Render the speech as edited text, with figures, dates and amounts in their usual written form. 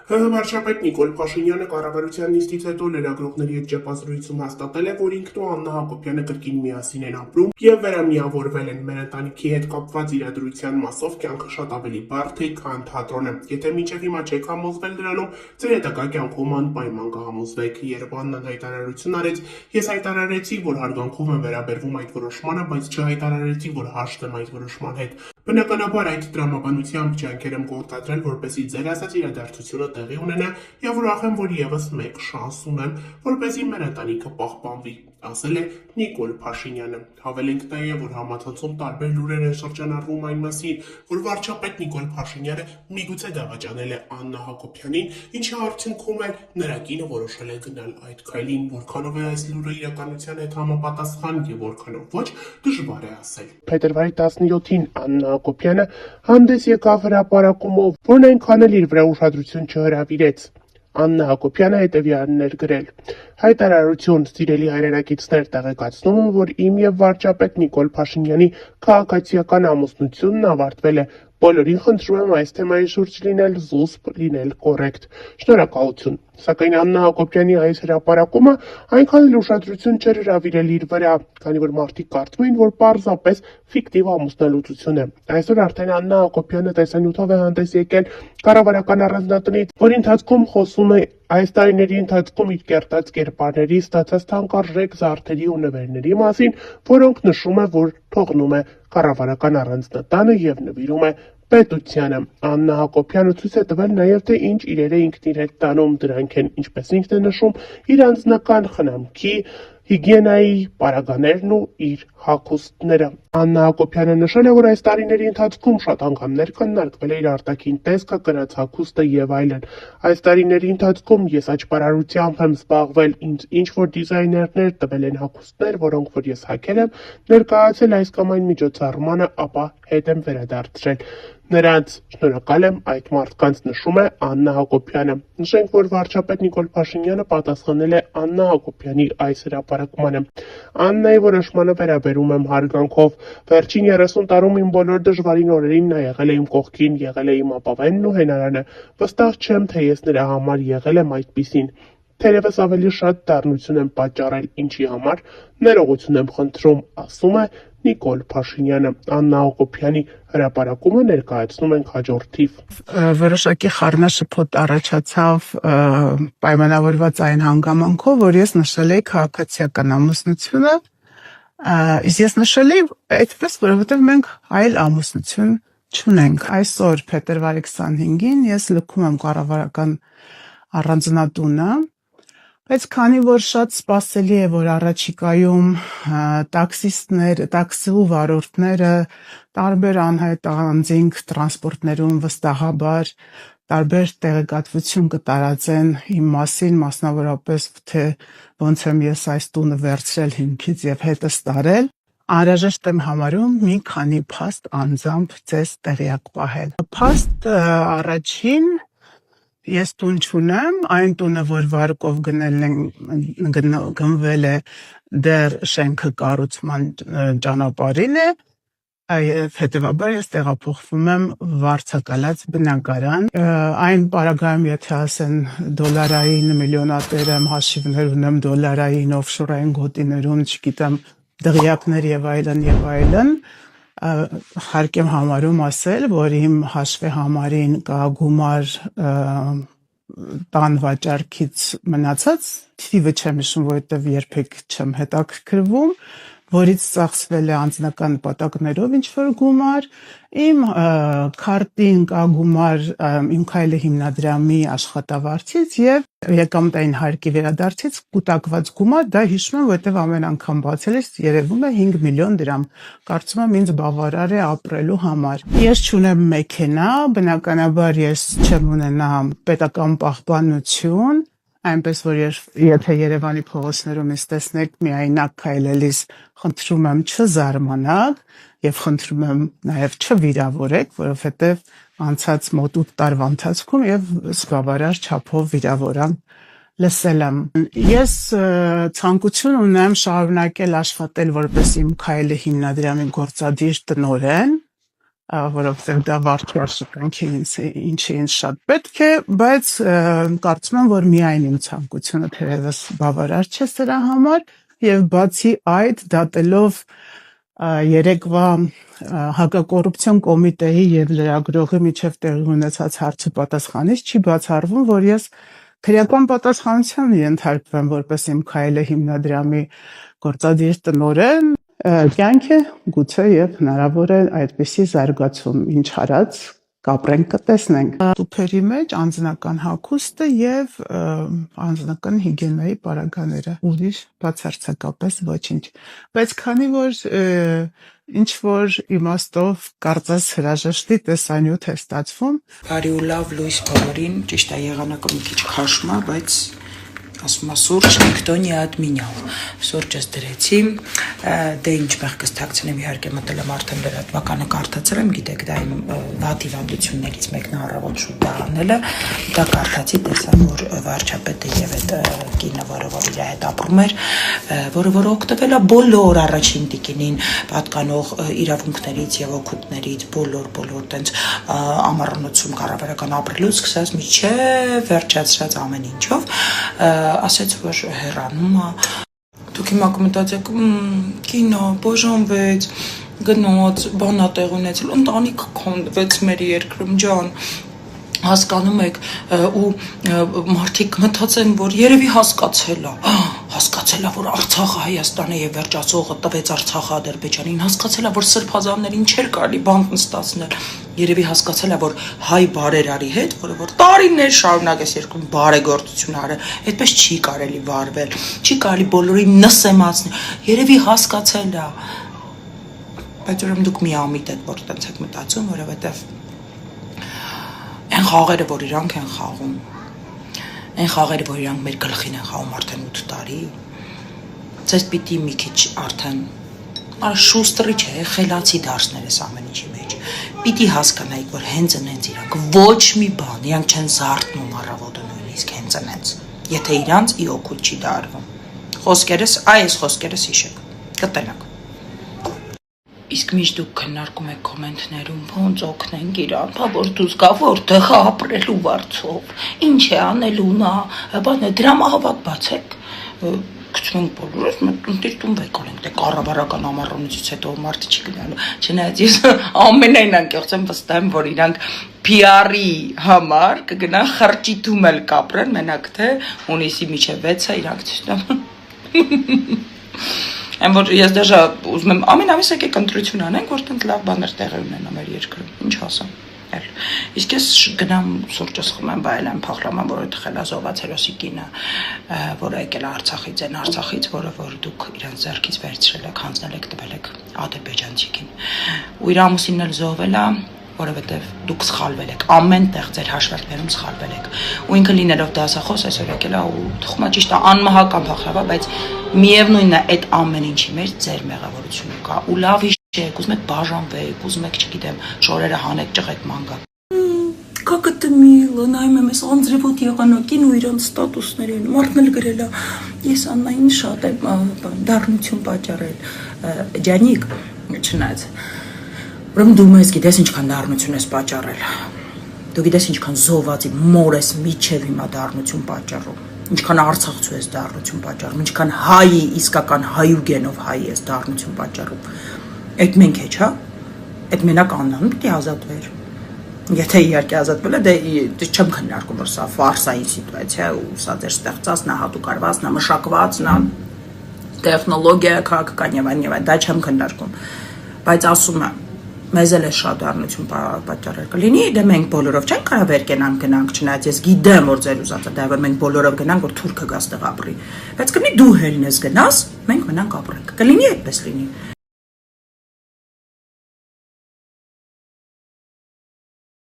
Վարչապետ Նիկոլ Փաշինյանը կառավարության նիստից հետո լրագրողների հետ ճեպազրույցում հաստատել է, որ ինքն ու Աննա Հակոբյանը կրկին միասին են ապրում եւ վերամիավորվել են։ Մեր ընտանիքի հետ կապված իրադրության մասով կյանքը շատ ավելի բարդ է, քան թատրոնը։ Եթե մինչեւ հիմա չեք համոզվել դրանում, ձեր հետագա կյանքում անպայման կհամոզվեք։ Երբ Աննան հայտարարություն արեց, ես հայտարարեցի, որ հարգանքով եմ վերաբերվում այդ որոշմանը, բայց չհայտարարեցի, որ հաշտ եմ այդ որոշման հետ։ Բնականաբար այդ տրամաբանությամբ ջանքեր եմ գործադրել, որպեսզի ձեր ասած իրադարձությունը տեղի ունենա եւ ուրախ եմ, որ եւս մեկ շանս ունեմ, որպեսզի մեր ընտանիքը պահպանվի, ասել է Նիկոլ Փաշինյանը։ Հավելենք նաեւ, որ համացանցում տարբեր լուրեր են շրջանառվում այն մասին, որ վարչապետ Նիկոլ Փաշինյանը միգուցե դավաճանել է Աննա Հակոբյանին, ինչի արդյունքում էլ նրա կինը որոշել է գնալ այդ քայլին։ Որքանով է այս լուրը իրականության հետ համապատասխան եւ որքանով ոչ, դժվար է ասել։ Փետրվարի 17-ին Աննա Հակոբյանը հանդես եկավ հրապարակումով, որն այնքան էլ իր վրա ուշադրություն չհրավիրեց։ Աննա Հակոբյանը հետևյալն էր գրել. հայտարարություն, սիրելի հայրենակիցներ, տեղեկացնում եմ, որ իմ եւ վարչապետ Նիկոլ Փաշինյանի քաղաքացիական ամուսնությունն ավարտվել է։ Բոլորին խնդրում եմ այս թեմայի շուրջ լինել զուսպ, լինել կոռեկտ։ Շնորհակալություն։ Սակայն Աննա Հակոբյանի այս հրապարակումը այնքան էլ ուշադրություն չէր հրավիրել իր վրա, քանի որ մարդիկ կարծում էին, որ պարզապես ֆիկտիվ ամուսնալուծություն է։ Այսօր արդեն Աննա Հակոբյանը տեսանյութով է հանդես եկել կառավարական առանձնատնից, որի ընթացքում խոսում է այս տարիների ընթացքում իր կերտած կերպարների, ստացած թանկարժեք զարդերի ու նվերների մասին, որոնք նշում է, որ թողնում է կառավարական առանձնատանը եւ նվիրում է պետությանը։ Աննա Հակոբյանը ցույց է տվել նաև, թե ինչ իրեր է ինքն իր հետ տանում, դրանք են, ինչպես ինքն է նշում, իր անձնական խնամքի, հիգիենայի պարագաներն ու իր հագուստները։ Աննա Հակոբյանը նշել է, որ այս տարիների ընթացքում շատ անգամներ քննարկվել է իր արտաքին տեսքը, կրած հագուստը եւ այլն։ Այս տարիների ընթացքում ես աճպարարությամբ եմ զբաղվել, ինձ ինչ որ դիզայներներ տվել են հագուստներ, որոնք որ ես հագել եմ, ներկայացել այս կամ այն միջոցառմանը, ապա հետ եմ վերադարձրել։ Նրանց շնորհակալ եմ այդ մարդկանց, նշում է Աննա Հակոբյանը։ Նշենք, որ վարչապետ Նիկոլ Փաշինյանը պատասխանել է Աննա Հակոբյանի այս հրապարակմանը։ Աննայի որոշմանը վերաբերում եմ հարգանքով։ Վերջին 30 տարում իմ բոլոր դժվարին օրերին նա եղել է իմ կողքին, եղել է իմ ապավենն ու հենարանը։ Վստահ չեմ, թե ես նրա համար եղել եմ այդպիսին։ Թերևս ավելի շատ դառնություն եմ պատճառել, ինչի համար ներողություն եմ խնդրում, ասում է Նիկոլ Փաշինյանը։ Աննա Հակոբյանի հրապարակումը ներկայացնում ենք հաջորդ թիվ։ Որոշակի խառնաշփոթ առաջացավ պայմանավորված այն հանգամանքով, որ ես նշել էի քաղաքացիական ամուսնությունը, իսկ ես նշել էի այդպես, որովհետև մենք այլ ամուսնություն չունենք։ Այսօր փետրվարի 25-ին ես լքում եմ կառավարական առանձնատունը, բայց քանի որ շատ սպասելի է, որ առաջիկայում տաքսիստներ, տաքսու վարորդները տարբեր անհայտ անձինք տրանսպորտներում վստահաբար տարբեր տեղեկատվություն կտարածեն իմ մասին, մասնավորապես թե ոնց եմ ես այս տունը վերցրել հիմքից եւ հետս տարել, անհրաժեշտ եմ համարում մի քանի փաստ անձամբ ձեզ տեղյակ պահել։ Փաստ առաջին, ես տուն չունեմ, այն տունը, որ վարկով գնվել է, դեռ շենքը կառուցման ճանապարհին է, հետևաբար ես տեղափոխվում եմ վարձակալած բնակարան։ Այն պարագայում, եթե ասեն դոլարային միլիոնատեր եմ, հաշիվներ ունեմ դոլարային, օֆշորային գոտիներում, չգիտեմ, դղյակներ եւ այլն, հարկ եմ համարում ասել, որ իմ հաշվի համարին կա գումար տան վաճառքից մնացած, թիվը չեմ հիշում, որովհետև երբեք չեմ հետաքրքրվում, որից ծախսվել է անձնական նպատակներով ինչ-որ գումար, իմ քարտին կա գումար իմ քայլը հիմնադրամի աշխատավարձից եւ եկամտային հարկի վերադարձից կուտակված գումար, դա հիշում եմ, որովհետև ամեն անգամ բացելիս երևում է 5 միլիոն դրամ։ Կարծում եմ ինձ բավարար է ապրելու համար։ Ես չունեմ մեքենա, բնականաբար ես չեմ ունենա պետական պահպանություն, այնպես որ եթե Երևանի փողոցներում ինձ տեսնեք միայնակ քայլելիս, խնդրում եմ չզարմանաք եւ խնդրում եմ նաեւ չվիրավորեք, որովհետեւ անցած մոտ 8 տարվա ընթացքում եւ զբաղարար չափով վիրավորան լսել եմ։ Ես ցանկություն ունեմ շարունակել աշխատել որպես իմ քայլը հիմնադրամի գործադիր տնօրեն, որովհետև դա վարչուար շրջանքի ինչի ինձ շատ պետք է, բայց կարծում եմ, որ միայն իմ ցանկությունը թերևս բավարար չէ սրա համար եւ բացի այդ դատելով երեկվա հակակոռուպցիոն կոմիտեի եւ լրագրողի միջև տեղի ունեցած հարցի պատասխանից չի բացառվում, որ ես քրեական պատասխանության ենթարկվեմ որպես իմ քայլը հիմնադրամի գործադիր տնօրեն կյանքը գուցե եւ հնարավոր է այդպիսի զարգացում ինչ արած կապրենք կտեսնենք տուփերի մեջ անձնական հագուստը եւ անձնական հիգիենայի պարագաները ուրիշ բացարձակապես ոչինչ բայց քանի որ ինչ որ իմաստով կարծես հրաժեշտի տեսանյութ է ստացվում բարի ու լավ լույս բոլորին ճիշտ է եղանակը մի քիչ քաշում է բայց ասում է սուրճ никто не отменял սուրճս դրեցի դե ինչ մեղքս թաքցնեմ իհարկե մտել եմ արդեն լրատվականը կարդացել եմ գիտեք դա իմ վատի վանդություններից մեկն է առավոտ շուտ դա անելը դա կարդացի տեսա որ վարչապետը եւ այդ կինը որ իր հետ ապրում էր որը օգտվել է բոլոր առաջին տիկինին պատկանող իրավունքներից եւ օգուտներից բոլոր տենց ամառնոցում կառավարական ապրելուց սկսած միջև վերջացրած ամեն ինչով ասեց որ հեռանում է դուք հիմա կմտածեք կինո բոժանվեց գնոց բանա տեղ ունեցել ընտանիք քանդվեց մեր երկրում ջան հասկանում եք ու մարդիկ մտածեն որ երևի հասկացել է որ Արցախը Հայաստան է եւ վերջացողը տվեց Արցախը Ադրբեջանին հասկացել է որ սրբազաններին չէր կարելի բան նստացնել երևի հասկացել է որ հայ բարերարի հետ որ տարիներ շարունակ էս երկրում բարեգործություն արել այդպես չի կարելի վարվել չի կարելի բոլորին նսեմացնել երևի հասկացել է բայց ուրեմն դուք մի ամիտ եք որ տենց եք մտածում որովհետեւ Այն խաղերը, որ իրանք են խաղում, այն խաղերը, որ իրանք մեր գլխին են խաղում արդեն 8 տարի, ձեզ պիտի մի քիչ արդեն շուստրի չէ, խելացի դարձնել ես ամեն ինչի մեջ, պիտի հասկանայիք, որ հենց իրանք ոչ մի բան, իրանք չեն զարթնում առավոտը նույնիսկ հենց ընենց, եթե իրանց ի օգուտ չի դարվում, այս խոսքերս հիշեք, կտենակ։ Իսկ միշտ դուք քննարկում եք կոմենտներում, ոնց օգնենք իրան, բա որ դուք գա որտեղ ապրելու վարձով, ինչ է անելու նա, բանը դրամահավաք բացեք, գցում ենք բոլորս, մենք տուն վեկոլենք, դե կառավարական ամառունից հետո մարդը չի գնալու, չնայած ես ամենայն անկեղծ եմ վստահ եմ, որ իրանք PR-ի համար կգնան խրճիթում էլ կապրեն, մենակ թե հունիսի միջև 6-ը իրանք ցույց տան Այն որ ես դաժա ուզում եմ ամեն ամիս եկեք ընտրություն անենք, որ տենց լավ բաներ տեղի ունենա մեր երկրում, ինչ ասեմ։ Իսկ ես գնամ սուրճս խմեմ, բայել եմ փախլաման, որը թխել է Զովացերոսի կինը, որը եկել է Արցախից, այն Արցախից, որ դուք իրանց ձեռքից վերցրել եք, հանձնել եք, տվել եք ադրբեջանցի կին։ Ու իր ամուսինն էլ զոհվել է, որովհետև դուք սխալվել եք, ամեն տեղ ձեր հաշվարկներում սխալվել եք։ Ու ինքը լինելով դասախոս այսօր եկել է ու թխումա ճիշտ է անմահական փախլավա, բայց միևնույնն է այդ ամեն ինչի մեջ ձեր մեղավորությունը կա։ Ու լավ հիշեք, ուզում եք բաժանվեք, ուզում եք, չգիտեմ, շորերը հանեք, ճղեք մանգա։ Как это мило, նայում եմ այս անձրևոտ եղանակին ու իրանց ստատուսներին, մարդն էլ գրել է, ես Աննային շատ եմ դառնություն պատճառել, ջանիկ, չնայած Ուրեմն դու մեզ գիտես ինչքան դառնություն ես պատճառել, դու գիտես ինչքան զոհվածի մոր ես միջև հիմա դառնություն պատճառում, ինչքան արցախցու ես դառնություն պատճառում, ինչքան հայի, իսկական հայուգենով հայ ես դառնություն պատճառում, այդ մենք է, չա, այդ մենակ Աննան պիտի ազատվեր, եթե իհարկե ազատվել է, դե չեմ քննարկում, որ սա ֆարսային սիտուացիա ու սա ձեր ստեղծած, նա հատուկ արված, նա մշակված, նա տեխնոլոգիա, քաղաքական եւ այլն, դա չեմ քննարկում, բայց ասում եմ մեզ էլ է շատ դառնություն պատճառել կլինի, դե մենք բոլորով չենք կարող վերկենանք գնանք, չնայած ես գիտեմ, որ ձեր ուզածը դա է, որ մենք բոլորով գնանք, որ թուրքը գա ստեղ ապրի, բայց կլինի դու հելնես գնաս, մենք մնանք ապրենք, կլինի այդպես լինի